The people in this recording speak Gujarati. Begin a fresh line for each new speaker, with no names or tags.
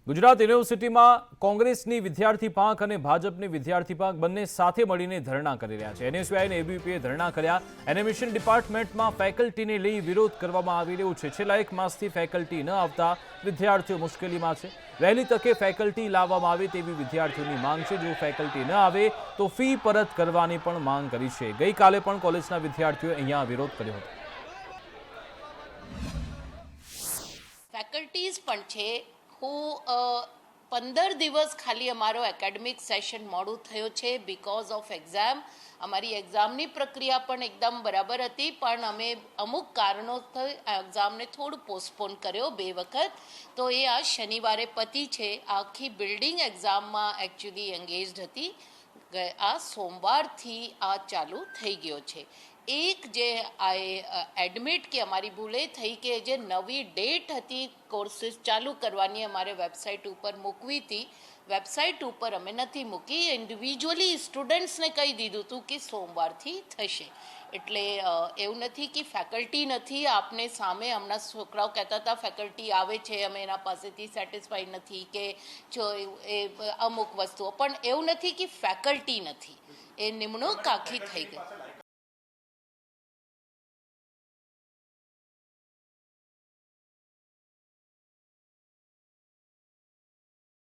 ગુજરાત યુનિવર્સિટીમાં કોંગ્રેસની વિદ્યાર્થી પાંખ અને ભાજપની વિદ્યાર્થી પાંખ બંને સાથે મળીને ધરણા કરી રહ્યા છે. એનએસયુઆઈ અને એબીવીપીએ ધરણા કર્યા. એનિમેશન ડિપાર્ટમેન્ટમાં ફેકલ્ટીને લઈ વિરોધ કરવામાં આવી રહ્યો છે. છેલ્લા એક માસથી ફેકલ્ટી ન આવતા વિદ્યાર્થીઓ મુશ્કેલીમાં છે. વહેલી તકે ફેકલ્ટી લાવવામાં આવે તેવી વિદ્યાર્થીઓની માંગ છે. જો ફેકલ્ટી ન આવે તો ફી પરત કરવાની પણ માંગ કરી છે. ગઈકાલે પણ કોલેજના વિદ્યાર્થીઓએ અહીંયા વિરોધ કર્યો હતો.
ફેકલ્ટીઝ પણ છે. હું 15 દિવસ ખાલી અમારો એકેડમિક સેશન મોડું થયો છે બિકોઝ ઓફ એક્ઝામ. અમારી એક્ઝામની પ્રક્રિયા પણ એકદમ બરાબર હતી, પણ અમે અમુક કારણોસર એક્ઝામને થોડું પોસ્ટપોન કર્યો 2 વખત. તો એ આ શનિવારે પતી છે. આખી બિલ્ડિંગ એક્ઝામમાં એકચ્યુઅલી એંગેજડ હતી. આ સોમવારથી આ ચાલુ થઈ ગયો છે. એક જે એડમિટ કે અમારી ભૂલે થઈ કે જે નવી ડેટ હતી કોર્સીસ ચાલુ કરવાની અમારે વેબસાઇટ ઉપર મૂકવી હતી, વેબસાઇટ ઉપર અમે નથી મૂકી. ઇન્ડિવિજ્યુઅલી સ્ટુડન્ટ્સને કહી દીધું હતું કે સોમવારથી થશે. એટલે એવું નથી કે ફેકલ્ટી નથી. આપને સામે હમણાં છોકરાઓ કહેતા હતા ફેકલ્ટી આવે છે, અમે એના પાસેથી સેટિસ્ફાઈ નથી કે જો એ અમુક વસ્તુઓ, પણ એવું નથી કે ફેકલ્ટી નથી. એ નિમણૂક આખી થઈ ગઈ.